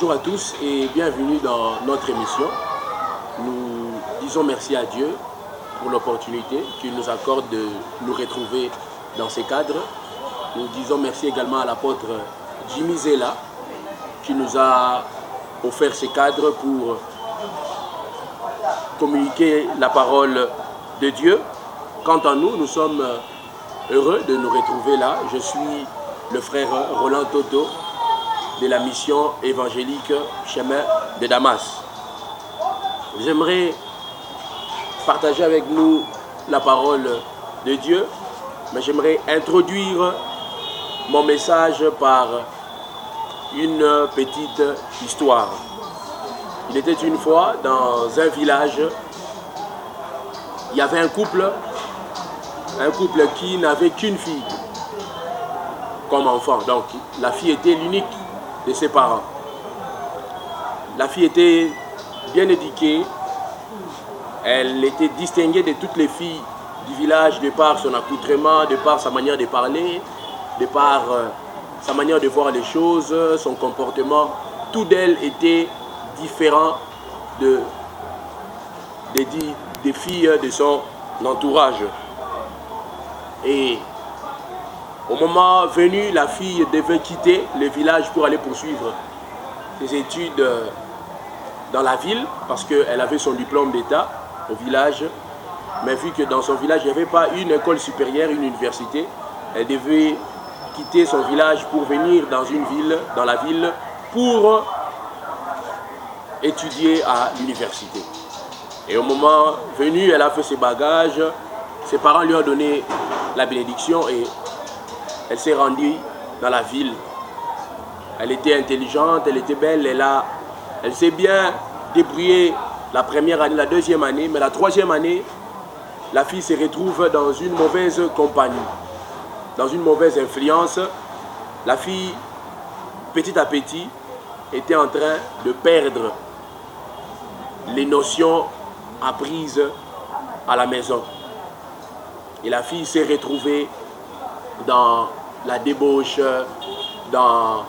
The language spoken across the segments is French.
Bonjour à tous et bienvenue dans notre émission. Nous disons merci à Dieu pour l'opportunité qu'il nous accorde de nous retrouver dans ces cadres. Nous disons merci également à l'apôtre Jimmy Zela qui nous a offert ces cadres pour communiquer la parole de Dieu. Quant à nous, nous sommes heureux de nous retrouver là. Je suis le frère Roland Toto de la mission évangélique Chemin de Damas. J'aimerais partager avec nous la parole de Dieu, mais j'aimerais introduire mon message par une petite histoire. Il était une fois dans un village, il y avait un couple qui n'avait qu'une fille comme enfant. Donc la fille était l'unique de ses parents. La fille était bien éduquée, elle était distinguée de toutes les filles du village de par son accoutrement, de par sa manière de parler, de par sa manière de voir les choses, son comportement. Tout d'elle était différent des filles de son entourage. Et au moment venu, la fille devait quitter le village pour aller poursuivre ses études dans la ville parce qu'elle avait son diplôme d'État au village. Mais vu que dans son village, il n'y avait pas une école supérieure, une université, elle devait quitter son village pour venir dans une ville, dans la ville, pour étudier à l'université. Et au moment venu, elle a fait ses bagages, ses parents lui ont donné la bénédiction et elle s'est rendue dans la ville. Elle était intelligente, elle était belle, elle s'est bien débrouillée la première année, la deuxième année, mais la troisième année, la fille se retrouve dans une mauvaise compagnie, dans une mauvaise influence. La fille, petit à petit, était en train de perdre les notions apprises à la maison. Et la fille s'est retrouvée dans la débauche, dans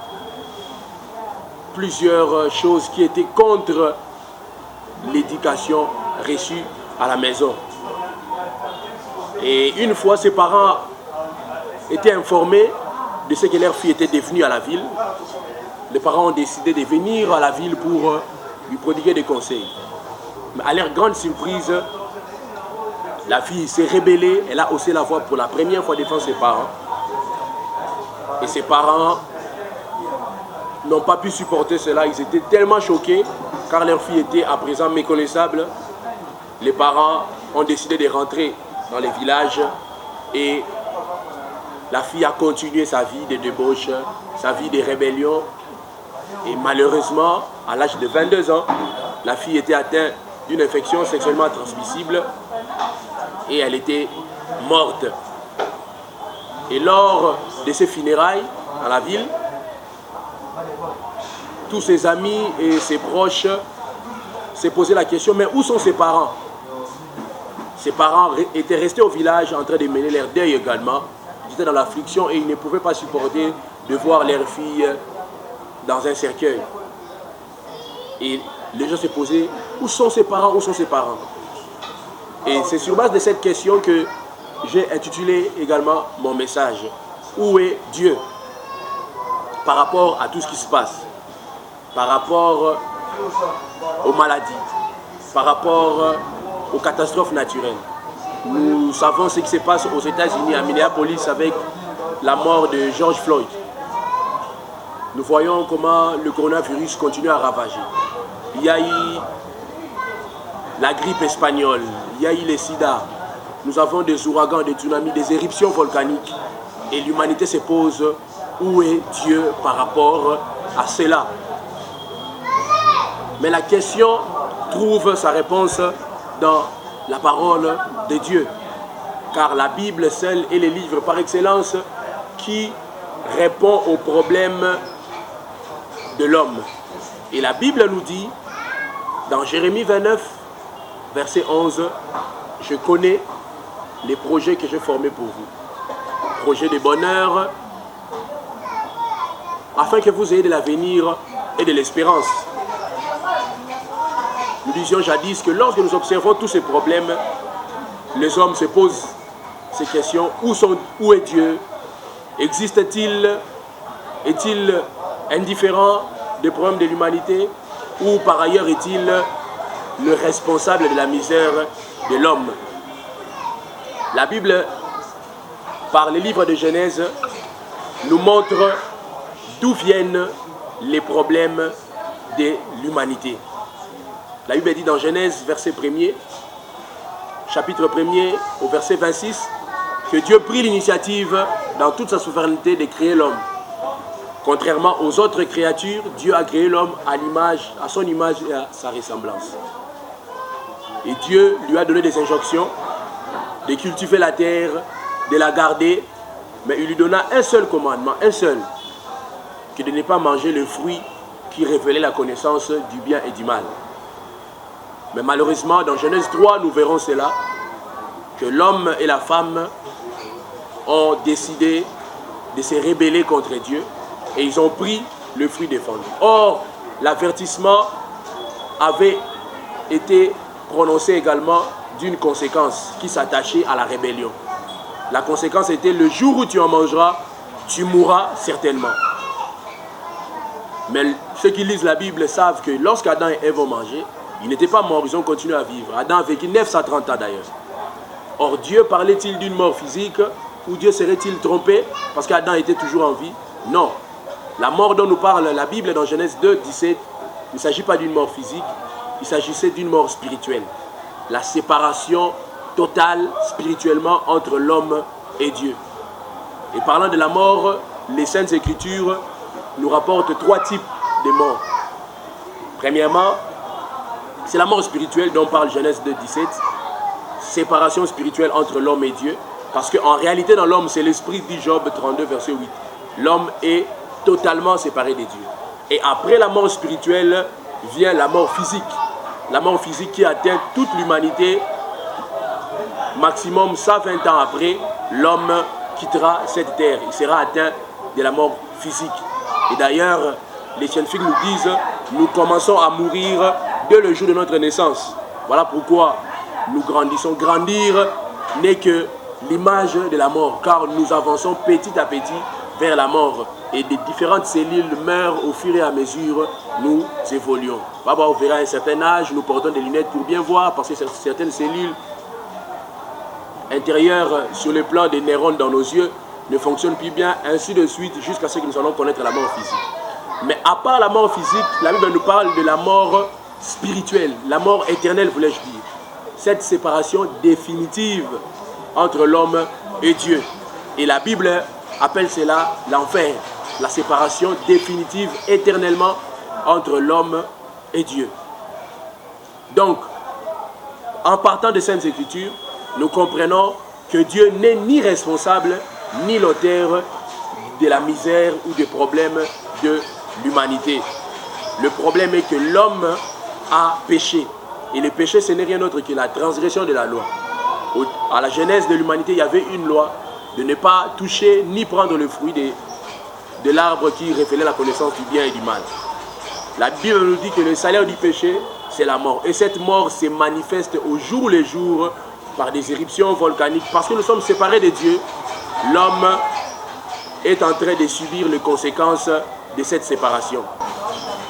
plusieurs choses qui étaient contre l'éducation reçue à la maison. Et une fois, ses parents étaient informés de ce que leur fille était devenue à la ville. Les parents ont décidé de venir à la ville pour lui prodiguer des conseils. Mais à leur grande surprise, la fille s'est rébellée, elle a haussé la voix pour la première fois devant ses parents. Et ses parents n'ont pas pu supporter cela, ils étaient tellement choqués car leur fille était à présent méconnaissable. Les parents ont décidé de rentrer dans les villages et la fille a continué sa vie de débauche, sa vie de rébellion. Et malheureusement, à l'âge de 22 ans, la fille était atteinte d'une infection sexuellement transmissible et elle était morte. Et lors de ses funérailles dans la ville, tous ses amis et ses proches s'est posé la question, mais où sont ses parents? Ses parents étaient restés au village en train de mener leur deuil également. Ils étaient dans l'affliction et ils ne pouvaient pas supporter de voir leur fille dans un cercueil. Et les gens se posaient, où sont ses parents? Où sont ses parents? Et c'est sur base de cette question que j'ai intitulé également mon message. Où est Dieu par rapport à tout ce qui se passe? Par rapport aux maladies, par rapport aux catastrophes naturelles. Nous savons ce qui se passe aux États-Unis, à Minneapolis, avec la mort de George Floyd. Nous voyons comment le coronavirus continue à ravager. Il y a eu la grippe espagnole, il y a eu le sida. Nous avons des ouragans, des tsunamis, des éruptions volcaniques. Et l'humanité se pose, où est Dieu par rapport à cela? Mais la question trouve sa réponse dans la parole de Dieu. Car la Bible seule est le livre par excellence qui répond aux problèmes de l'homme. Et la Bible nous dit, dans Jérémie 29, verset 11, « Je connais les projets que j'ai formés pour vous. Projets de bonheur, afin que vous ayez de l'avenir et de l'espérance. Nous disions jadis que lorsque nous observons tous ces problèmes, les hommes se posent ces questions. Où est Dieu? Existe-t-il? Est-il indifférent des problèmes de l'humanité? Ou par ailleurs est-il le responsable de la misère de l'homme? La Bible, par les livres de Genèse, nous montre d'où viennent les problèmes de l'humanité. La Bible dit dans Genèse, verset 1er, chapitre 1er, au verset 26, que Dieu prit l'initiative, dans toute sa souveraineté, de créer l'homme. Contrairement aux autres créatures, Dieu a créé l'homme à son image et à sa ressemblance. Et Dieu lui a donné des injonctions de cultiver la terre, de la garder, mais il lui donna un seul commandement, un seul, que de ne pas manger le fruit qui révélait la connaissance du bien et du mal. Mais malheureusement, dans Genèse 3, nous verrons cela, que l'homme et la femme ont décidé de se rebeller contre Dieu et ils ont pris le fruit défendu. Or, l'avertissement avait été prononcé également d'une conséquence qui s'attachait à la rébellion. La conséquence était: le jour où tu en mangeras, tu mourras certainement. Mais ceux qui lisent la Bible savent que lorsqu'Adam et Ève ont mangé, ils n'étaient pas morts, ils ont continué à vivre. Adam a vécu 930 ans d'ailleurs. Or, Dieu parlait-il d'une mort physique, ou Dieu serait-il trompé parce qu'Adam était toujours en vie? Non. La mort dont nous parle la Bible dans Genèse 2, 17, il ne s'agit pas d'une mort physique, il s'agissait d'une mort spirituelle. La séparation totale spirituellement entre l'homme et Dieu. Et parlant de la mort, les Saintes Écritures nous rapportent 3 types de morts. Premièrement, c'est la mort spirituelle dont parle Genèse 2, 17. Séparation spirituelle entre l'homme et Dieu. Parce qu'en réalité, dans l'homme, c'est l'esprit, dit Job 32, verset 8. L'homme est totalement séparé de Dieu. Et après la mort spirituelle, vient la mort physique. La mort physique qui atteint toute l'humanité. Maximum 120 ans après, l'homme quittera cette terre. Il sera atteint de la mort physique. Et d'ailleurs, les scientifiques nous disent, nous commençons à mourir dès le jour de notre naissance. Voilà pourquoi nous grandissons. Grandir n'est que l'image de la mort, car nous avançons petit à petit vers la mort. Et des différentes cellules meurent au fur et à mesure nous évoluons. Au fur et à un certain âge, nous portons des lunettes pour bien voir, parce que certaines cellules intérieures sur le plan des neurones dans nos yeux ne fonctionnent plus bien, ainsi de suite, jusqu'à ce que nous allons connaître la mort physique. Mais à part la mort physique, la Bible nous parle de la mort spirituelle, la mort éternelle, voulais-je dire. Cette séparation définitive entre l'homme et Dieu. Et la Bible appelle cela l'enfer, la séparation définitive éternellement entre l'homme et Dieu. Donc, en partant de Saintes Écritures, nous comprenons que Dieu n'est ni responsable, ni l'auteur de la misère ou des problèmes de l'humanité. Le problème est que l'homme a péché. Et le péché, ce n'est rien d'autre que la transgression de la loi. À la genèse de l'humanité, il y avait une loi de ne pas toucher ni prendre le fruit de l'arbre qui révélait la connaissance du bien et du mal. La Bible nous dit que le salaire du péché, c'est la mort. Et cette mort se manifeste au jour le jour par des éruptions volcaniques. Parce que nous sommes séparés de Dieu, l'homme est en train de subir les conséquences de cette séparation.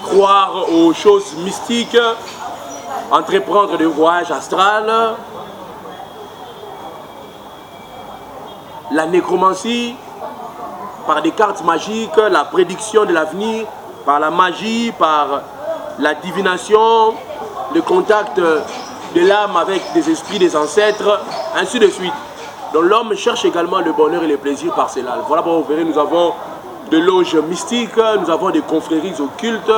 Croire aux choses mystiques, entreprendre des voyages astrales, la nécromancie, par des cartes magiques, la prédiction de l'avenir, par la magie, par la divination, le contact de l'âme avec des esprits des ancêtres, ainsi de suite. Donc l'homme cherche également le bonheur et le plaisir par cela. Voilà, vous verrez, nous avons des loges mystiques, nous avons des confréries occultes,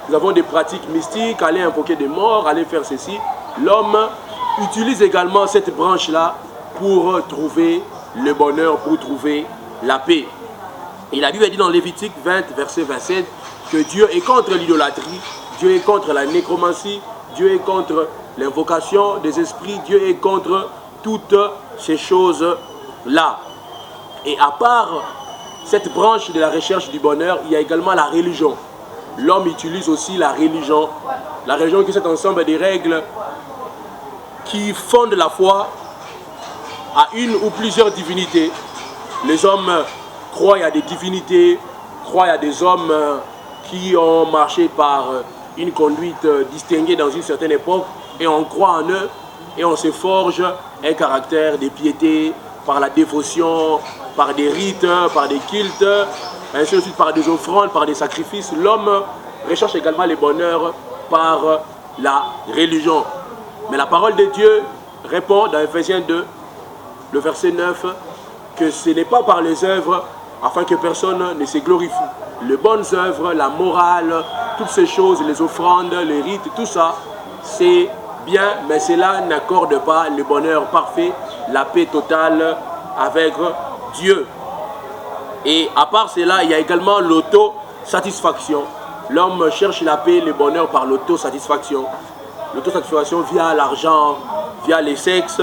nous avons des pratiques mystiques, aller invoquer des morts, aller faire ceci. L'homme utilise également cette branche-là pour trouver le bonheur, pour trouver la paix. Et la Bible dit dans Lévitique 20, verset 27, que Dieu est contre l'idolâtrie, Dieu est contre la nécromancie, Dieu est contre l'invocation des esprits, Dieu est contre toutes ces choses-là. Et à part cette branche de la recherche du bonheur, il y a également la religion. l'homme utilise aussi la religion. La religion qui est cet ensemble des règles qui fondent la foi à une ou plusieurs divinités. Les hommes croient à des divinités, croient à des hommes qui ont marché par une conduite distinguée dans une certaine époque, et on croit en eux et on se forge un caractère de piété par la dévotion, par des rites, par des cultes, ainsi de suite, par des offrandes, par des sacrifices. L'homme recherche également le bonheur par la religion. Mais la parole de Dieu répond dans Ephésiens 2, le verset 9, que ce n'est pas par les œuvres afin que personne ne se glorifie. Les bonnes œuvres, la morale, toutes ces choses, les offrandes, les rites, tout ça, c'est bien, mais cela n'accorde pas le bonheur parfait, la paix totale avec Dieu. Et à part cela, il y a également l'autosatisfaction. L'homme cherche la paix, le bonheur par l'autosatisfaction. L'autosatisfaction via l'argent, via les sexes,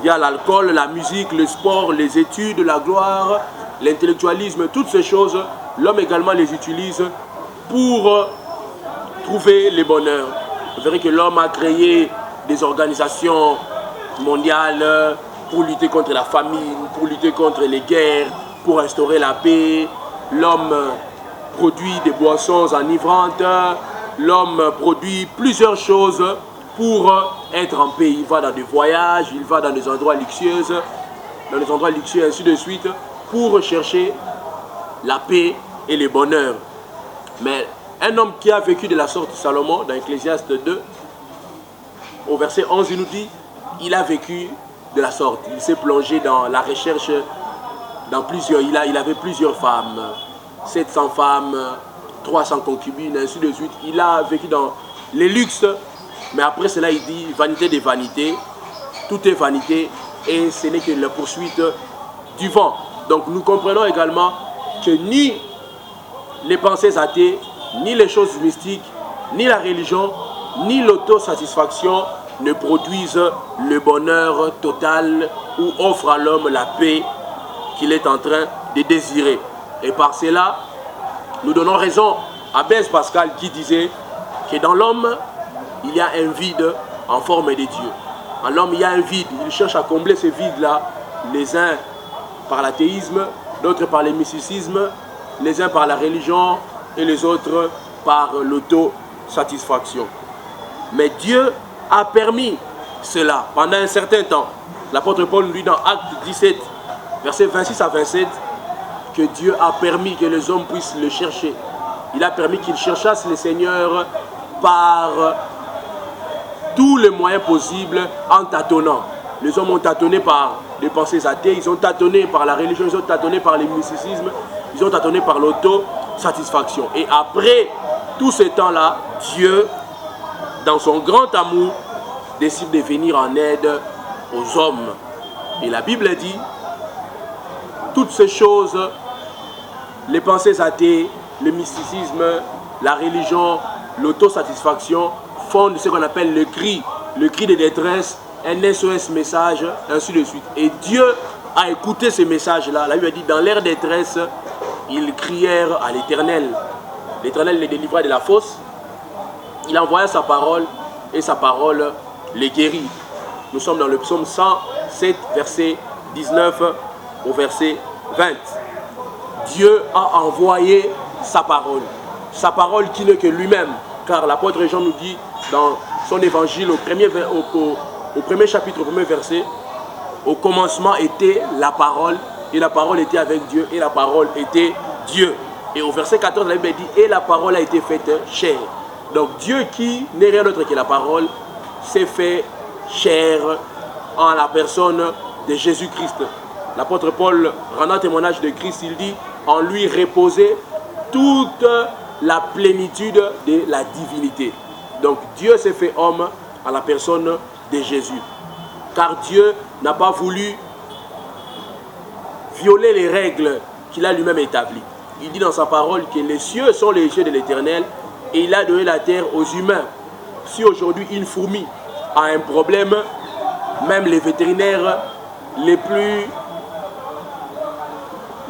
via l'alcool, la musique, le sport, les études, la gloire, l'intellectualisme, toutes ces choses, l'homme également les utilise pour trouver le bonheur. Vous verrez que l'homme a créé des organisations mondiales pour lutter contre la famine, pour lutter contre les guerres, pour instaurer la paix. L'homme produit des boissons enivrantes, l'homme produit plusieurs choses pour être en paix. Il va dans des voyages, il va dans des endroits luxueux, ainsi de suite, pour chercher la paix et le bonheur. Mais un homme qui a vécu de la sorte, Salomon, dans Ecclésiaste 2, au verset 11, il nous dit, il a vécu de la sorte. Il s'est plongé dans la recherche, dans plusieurs, il avait plusieurs femmes, 700 femmes, 300 concubines, ainsi de suite. Il a vécu dans les luxes, mais après cela, il dit, vanité des vanités, tout est vanité, et ce n'est que la poursuite du vent. Donc nous comprenons également que ni les pensées athées, ni les choses mystiques, ni la religion, ni l'autosatisfaction ne produisent le bonheur total ou offrent à l'homme la paix qu'il est en train de désirer. Et par cela, nous donnons raison à Blaise Pascal qui disait que dans l'homme, il y a un vide en forme de Dieu. En l'homme, il y a un vide. Il cherche à combler ce vide-là, les uns par l'athéisme, d'autres par le mysticisme, les uns par la religion et les autres par l'autosatisfaction. Mais Dieu a permis cela pendant un certain temps. L'apôtre Paul nous dit dans Actes 17, versets 26 à 27, que Dieu a permis que les hommes puissent le chercher. Il a permis qu'ils cherchassent le Seigneur par tous les moyens possibles en tâtonnant. Les hommes ont tâtonné par des pensées athées, ils ont tâtonné par la religion, ils ont tâtonné par le mysticisme, ils ont tâtonné par l'autosatisfaction. Et après tout ce temps-là, Dieu, dans son grand amour, décide de venir en aide aux hommes. Et la Bible dit, toutes ces choses, les pensées athées, le mysticisme, la religion, l'autosatisfaction, fondent ce qu'on appelle le cri de détresse, un SOS message, ainsi de suite. Et Dieu a écouté ces messages-là. La Bible dit, dans leur détresse, ils crièrent à l'Éternel. L'Éternel les délivra de la fosse. Il envoya sa parole et sa parole les guérit. Nous sommes dans le psaume 107, verset 19 au verset 20. Dieu a envoyé sa parole qui n'est que lui-même. Car l'apôtre Jean nous dit dans son évangile au premier chapitre, au premier verset, au commencement était la parole, et la parole était avec Dieu, et la parole était Dieu. Et au verset 14, la Bible dit, et la parole a été faite chair. Donc Dieu qui n'est rien d'autre que la parole, s'est fait chair en la personne de Jésus-Christ. L'apôtre Paul, rendant témoignage de Christ, il dit, en lui reposait toute la plénitude de la divinité. Donc Dieu s'est fait homme à la personne de Jésus. Car Dieu n'a pas voulu violer les règles qu'il a lui-même établies. Il dit dans sa parole que les cieux sont les cieux de l'Éternel et il a donné la terre aux humains. Si aujourd'hui une fourmi a un problème, même les vétérinaires les plus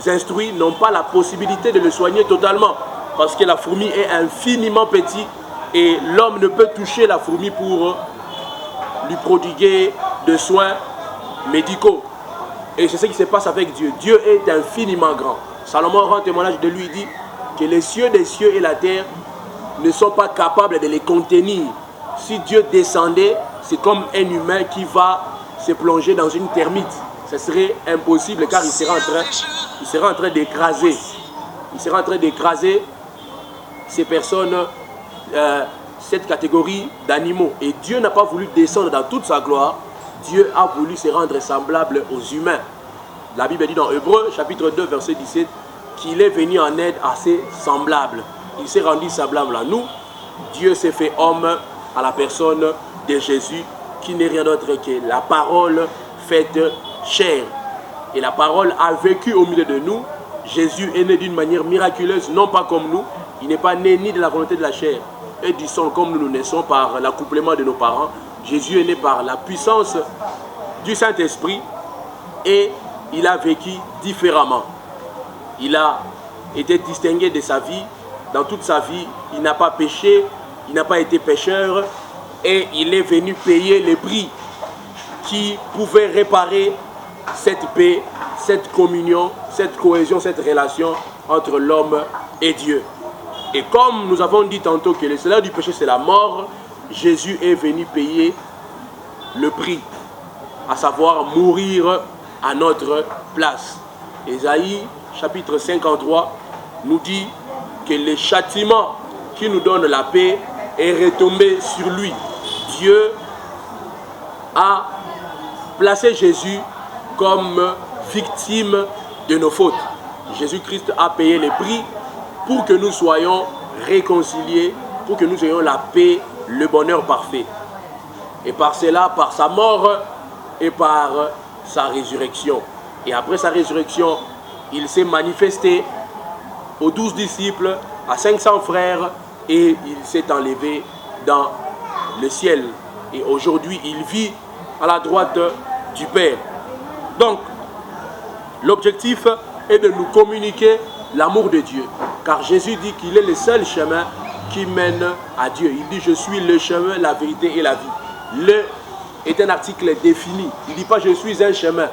instruits n'ont pas la possibilité de le soigner totalement. parce que la fourmi est infiniment petite et l'homme ne peut toucher la fourmi pour lui prodiguer de soins médicaux. Et c'est ce qui se passe avec Dieu. Dieu est infiniment grand. Salomon rend témoignage de lui, il dit que les cieux des cieux et la terre ne sont pas capables de les contenir. Si Dieu descendait, c'est comme un humain qui va se plonger dans une termite. Ce serait impossible car il sera en train d'écraser. Il sera en train d'écraser ces personnes, cette catégorie d'animaux. Et Dieu n'a pas voulu descendre dans toute sa gloire. Dieu a voulu se rendre semblable aux humains. La Bible dit dans Hébreux, chapitre 2, verset 17, qu'il est venu en aide à ses semblables. Il s'est rendu semblable à nous. Dieu s'est fait homme à la personne de Jésus, qui n'est rien d'autre que la parole faite chair. Et la parole a vécu au milieu de nous. Jésus est né d'une manière miraculeuse, non pas comme nous. Il n'est pas né ni de la volonté de la chair et du sang comme nous naissons par l'accouplement de nos parents. Jésus est né par la puissance du Saint-Esprit et il a vécu différemment. Il a été distingué de sa vie. Dans toute sa vie, il n'a pas péché, il n'a pas été pécheur et il est venu payer le prix qui pouvait réparer cette paix, cette communion, cette cohésion, cette relation entre l'homme et Dieu. Et comme nous avons dit tantôt que le salaire du péché c'est la mort, Jésus est venu payer le prix, à savoir mourir à notre place. Ésaïe chapitre 53 nous dit que le châtiment qui nous donne la paix est retombé sur lui. Dieu a placé Jésus comme victime de nos fautes. Jésus-Christ a payé le prix pour que nous soyons réconciliés, pour que nous ayons la paix, le bonheur parfait. Et par cela, par sa mort et par sa résurrection. Et après sa résurrection, il s'est manifesté aux 12 disciples, à 500 frères, et il s'est enlevé dans le ciel. Et aujourd'hui, il vit à la droite du Père. Donc, l'objectif est de nous communiquer l'amour de Dieu. Car Jésus dit qu'il est le seul chemin qui mène à Dieu. Il dit, je suis le chemin, la vérité et la vie. Le est un article défini. Il ne dit pas, je suis un chemin.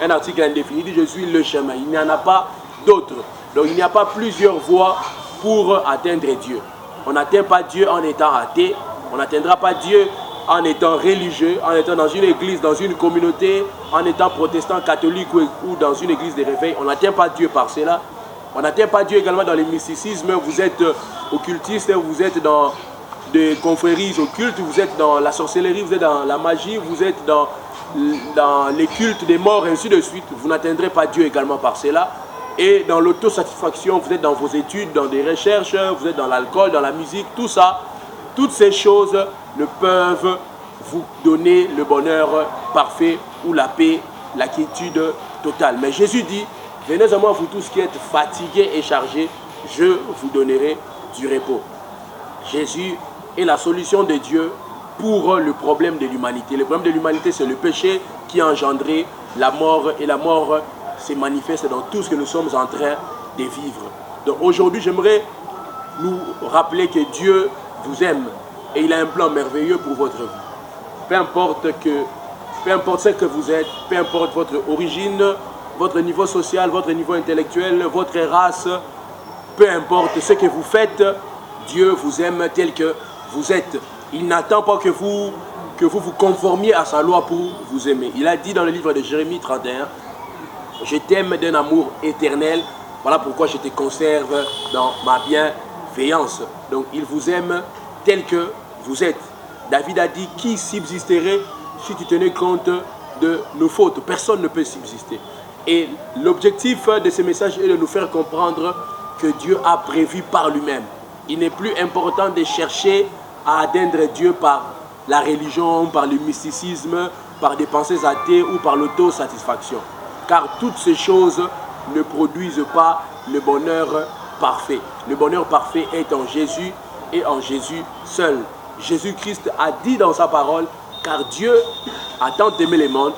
Un article indéfini. Il dit, je suis le chemin. Il n'y en a pas d'autre. Donc, il n'y a pas plusieurs voies pour atteindre Dieu. On n'atteint pas Dieu en étant athée. On n'atteindra pas Dieu en étant religieux, en étant dans une église, dans une communauté, en étant protestant, catholique ou dans une église de réveil. On n'atteint pas Dieu par cela. On n'atteint pas Dieu également dans le mysticisme. Vous êtes occultiste, vous êtes dans des confréries occultes, vous êtes dans la sorcellerie, vous êtes dans la magie, vous êtes dans les cultes des morts, ainsi de suite. Vous n'atteindrez pas Dieu également par cela. Et dans l'autosatisfaction, vous êtes dans vos études, dans des recherches, vous êtes dans l'alcool, dans la musique, tout ça. Toutes ces choses ne peuvent vous donner le bonheur parfait ou la paix, la quiétude totale. Mais Jésus dit, venez à moi vous tous qui êtes fatigués et chargés, je vous donnerai du repos. Jésus est la solution de Dieu pour le problème de l'humanité. Le problème de l'humanité, c'est le péché qui a engendré la mort, et la mort se manifeste dans tout ce que nous sommes en train de vivre. Donc aujourd'hui, j'aimerais nous rappeler que Dieu vous aime et il a un plan merveilleux pour votre vie. Peu importe ce que vous êtes, peu importe votre origine, votre niveau social, votre niveau intellectuel, votre race, peu importe ce que vous faites, Dieu vous aime tel que vous êtes. Il n'attend pas que vous vous conformiez à sa loi pour vous aimer. Il a dit dans le livre de Jérémie 31, « Je t'aime d'un amour éternel, voilà pourquoi je te conserve dans ma bienveillance. » Donc il vous aime tel que vous êtes. David a dit, qui subsisterait si tu tenais compte de nos fautes? Personne ne peut subsister. Et l'objectif de ce message est de nous faire comprendre que Dieu a prévu par lui-même. Il n'est plus important de chercher à atteindre Dieu par la religion, par le mysticisme, par des pensées athées ou par l'autosatisfaction. Car toutes ces choses ne produisent pas le bonheur parfait. Le bonheur parfait est en Jésus et en Jésus seul. Jésus-Christ a dit dans sa parole, car Dieu a tant aimé le monde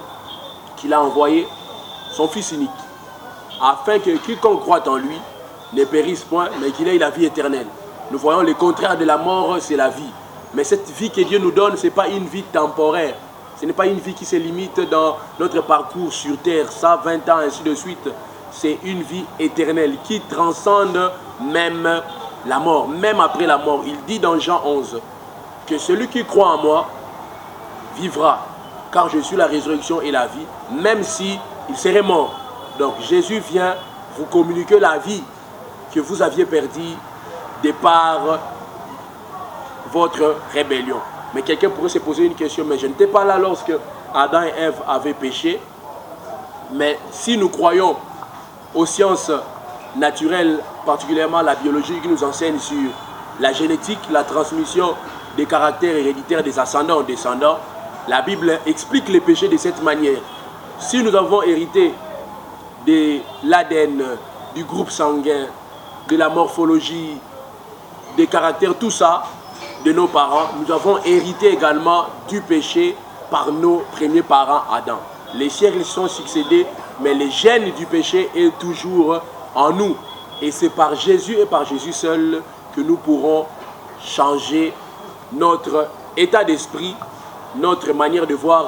qu'il a envoyé son Fils unique, afin que quiconque croit en lui ne périsse point, mais qu'il ait la vie éternelle. Nous voyons le contraire de la mort, c'est la vie. Mais cette vie que Dieu nous donne, ce n'est pas une vie temporaire. Ce n'est pas une vie qui se limite dans notre parcours sur terre, ça, 20 ans, ainsi de suite. C'est une vie éternelle qui transcende même la mort, même après la mort. Il dit dans Jean 11 que celui qui croit en moi vivra, car je suis la résurrection et la vie, même si il serait mort. Donc Jésus vient vous communiquer la vie que vous aviez perdue de par votre rébellion. Mais quelqu'un pourrait se poser une question, mais je n'étais pas là lorsque Adam et Ève avaient péché. Mais si nous croyons aux sciences naturelles, particulièrement la biologie qui nous enseigne sur la génétique, la transmission des caractères héréditaires des ascendants aux descendants, la Bible explique les péchés de cette manière. Si nous avons hérité de l'ADN, du groupe sanguin, de la morphologie, des caractères, tout ça, de nos parents, nous avons hérité également du péché par nos premiers parents Adam. Les siècles sont succédés, mais les gènes du péché est toujours en nous. Et c'est par Jésus et par Jésus seul que nous pourrons changer notre état d'esprit, notre manière de voir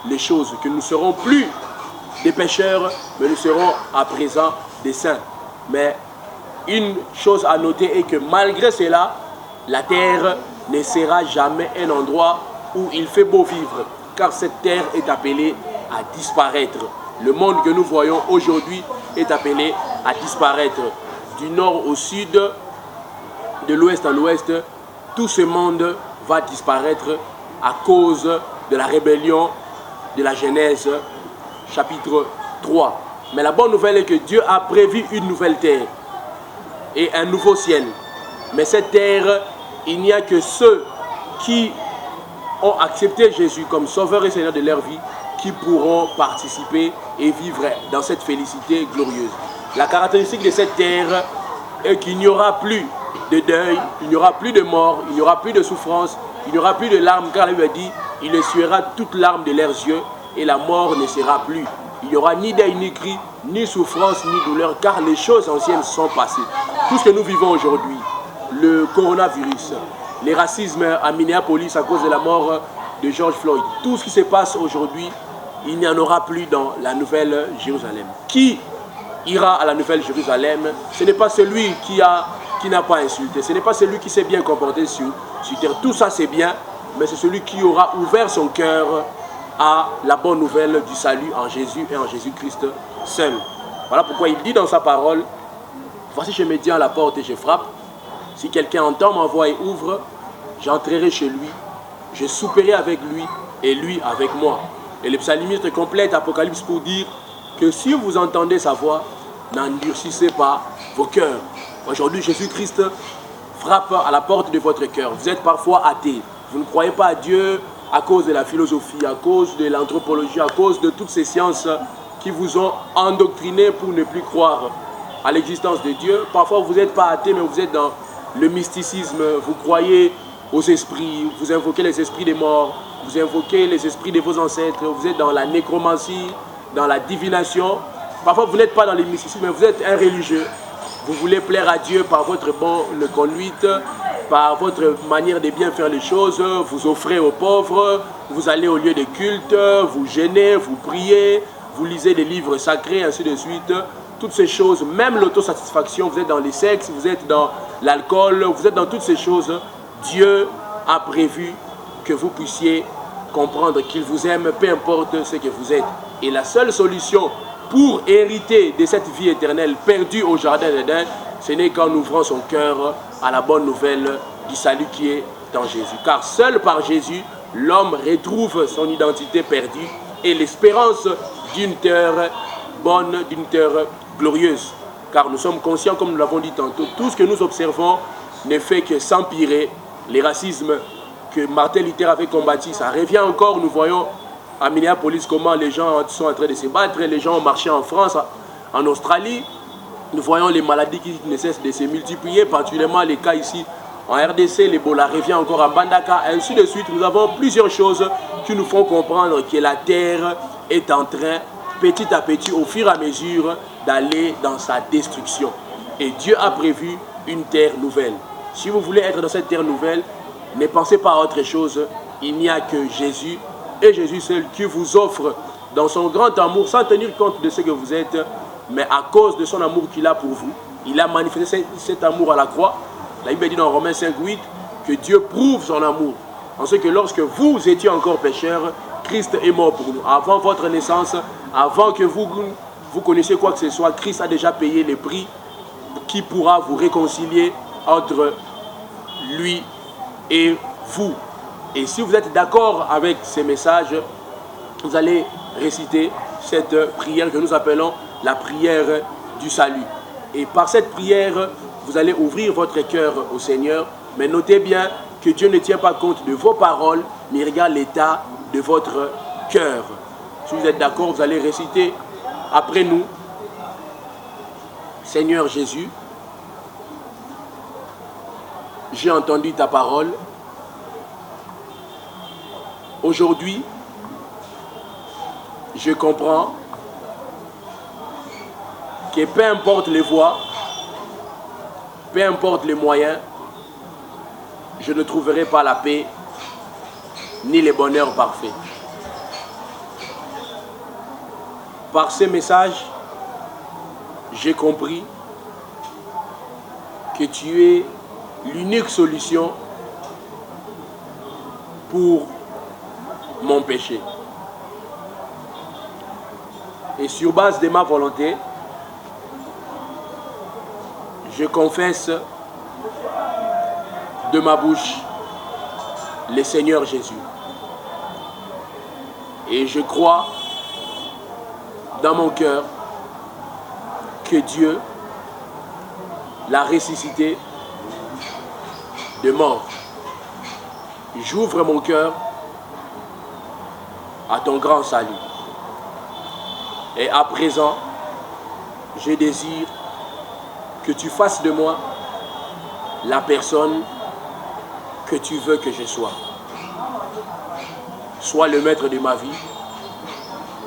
les choses, que nous ne serons plus des pécheurs, mais nous serons à présent des saints. Mais une chose à noter est que malgré cela, la terre ne sera jamais un endroit où il fait beau vivre, car cette terre est appelée à disparaître. Le monde que nous voyons aujourd'hui est appelé à disparaître. Du nord au sud, de l'ouest à l'ouest, tout ce monde va disparaître à cause de la rébellion de la Genèse, chapitre 3. Mais la bonne nouvelle est que Dieu a prévu une nouvelle terre et un nouveau ciel. Mais cette terre, il n'y a que ceux qui ont accepté Jésus comme sauveur et Seigneur de leur vie qui pourront participer et vivre dans cette félicité glorieuse. La caractéristique de cette terre est qu'il n'y aura plus de deuil, il n'y aura plus de mort, il n'y aura plus de souffrance, il n'y aura plus de larmes, car il lui a dit, il essuiera toutes larmes de leurs yeux et la mort ne sera plus. Il n'y aura ni deuil, ni cri, ni souffrance, ni douleur, car les choses anciennes sont passées. Tout ce que nous vivons aujourd'hui, le coronavirus, les racismes à Minneapolis à cause de la mort de George Floyd, tout ce qui se passe aujourd'hui, il n'y en aura plus dans la Nouvelle Jérusalem. Qui ira à la Nouvelle Jérusalem? Ce n'est pas celui qui n'a pas insulté, ce n'est pas celui qui s'est bien comporté sur terre. Tout ça c'est bien, mais c'est celui qui aura ouvert son cœur à la bonne nouvelle du salut en Jésus et en Jésus-Christ seul. Voilà pourquoi il dit dans sa parole, voici je me tiens à la porte et je frappe. Si quelqu'un entend ma voix et ouvre, j'entrerai chez lui, je souperai avec lui et lui avec moi. Et le psalmiste complète Apocalypse pour dire que si vous entendez sa voix, n'endurcissez pas vos cœurs. Aujourd'hui, Jésus-Christ frappe à la porte de votre cœur. Vous êtes parfois athée. Vous ne croyez pas à Dieu à cause de la philosophie, à cause de l'anthropologie, à cause de toutes ces sciences qui vous ont endoctriné pour ne plus croire à l'existence de Dieu. Parfois, vous n'êtes pas athée, mais vous êtes dans le mysticisme. Vous croyez aux esprits, vous invoquez les esprits des morts, vous invoquez les esprits de vos ancêtres, vous êtes dans la nécromancie, dans la divination. Parfois, vous n'êtes pas dans le mysticisme, mais vous êtes un religieux. Vous voulez plaire à Dieu par votre bonne conduite, par votre manière de bien faire les choses. Vous offrez aux pauvres, vous allez au lieu de culte, vous jeûnez, vous priez, vous lisez des livres sacrés, ainsi de suite. Toutes ces choses, même l'autosatisfaction, vous êtes dans les sexes, vous êtes dans l'alcool, vous êtes dans toutes ces choses. Dieu a prévu que vous puissiez comprendre qu'il vous aime, peu importe ce que vous êtes. Et la seule solution pour hériter de cette vie éternelle perdue au jardin d'Éden, ce n'est qu'en ouvrant son cœur à la bonne nouvelle du salut qui est en Jésus. Car seul par Jésus, l'homme retrouve son identité perdue et l'espérance d'une terre bonne, d'une terre glorieuse. Car nous sommes conscients, comme nous l'avons dit tantôt, tout ce que nous observons ne fait que s'empirer. Les racismes que Martin Luther avait combattu, ça revient encore. Nous voyons à Minneapolis comment les gens sont en train de se battre. Les gens ont marché en France, en Australie. Nous voyons les maladies qui ne cessent de se multiplier, particulièrement les cas ici en RDC, l'Ebola revient encore en Bandaka, ainsi de suite. Nous avons plusieurs choses qui nous font comprendre que la terre est en train, petit à petit, au fur et à mesure, d'aller dans sa destruction. Et Dieu a prévu une terre nouvelle. Si vous voulez être dans cette terre nouvelle, ne pensez pas à autre chose. Il n'y a que Jésus et Jésus seul qui vous offre dans son grand amour, sans tenir compte de ce que vous êtes, mais à cause de son amour qu'il a pour vous. Il a manifesté cet amour à la croix. La Bible dit dans Romains 5:8 que Dieu prouve son amour. En ce que lorsque vous étiez encore pécheurs, Christ est mort pour nous. Avant votre naissance, avant que vous connaissiez quoi que ce soit, Christ a déjà payé le prix qui pourra vous réconcilier entre lui et vous. Et si vous êtes d'accord avec ces messages, vous allez réciter cette prière que nous appelons la prière du salut. Et par cette prière, vous allez ouvrir votre cœur au Seigneur. Mais notez bien que Dieu ne tient pas compte de vos paroles, mais il regarde l'état de votre cœur. Si vous êtes d'accord, vous allez réciter après nous. Seigneur Jésus, j'ai entendu ta parole. Aujourd'hui, je comprends que peu importe les voies, peu importe les moyens, je ne trouverai pas la paix ni le bonheur parfait. Par ces messages, j'ai compris que tu es l'unique solution pour mon péché. Et sur base de ma volonté, je confesse de ma bouche le Seigneur Jésus. Et je crois dans mon cœur que Dieu l'a ressuscité de mort. J'ouvre mon cœur à ton grand salut. Et à présent, je désire que tu fasses de moi la personne que tu veux que je sois. Sois le maître de ma vie,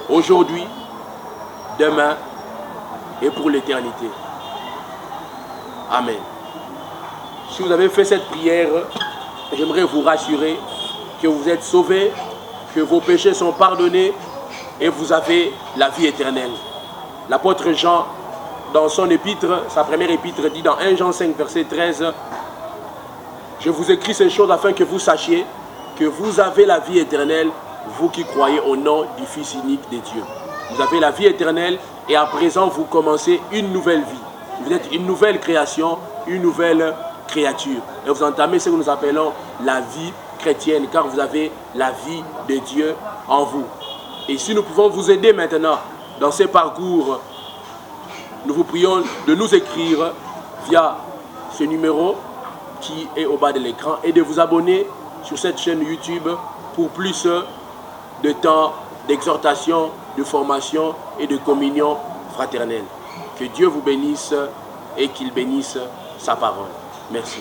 aujourd'hui, demain et pour l'éternité. Amen. Si vous avez fait cette prière, j'aimerais vous rassurer que vous êtes sauvés, que vos péchés sont pardonnés et vous avez la vie éternelle. L'apôtre Jean, dans son épître, sa première épître, dit dans 1 Jean 5, verset 13, « Je vous écris ces choses afin que vous sachiez que vous avez la vie éternelle, vous qui croyez au nom du Fils unique de Dieu. » Vous avez la vie éternelle et à présent vous commencez une nouvelle vie. Vous êtes une nouvelle création, une nouvelle créature. Et vous entamez ce que nous appelons la vie chrétienne, car vous avez la vie de Dieu en vous. Et si nous pouvons vous aider maintenant dans ces parcours, nous vous prions de nous écrire via ce numéro qui est au bas de l'écran et de vous abonner sur cette chaîne YouTube pour plus de temps d'exhortation, de formation et de communion fraternelle. Que Dieu vous bénisse et qu'il bénisse sa parole. Merci.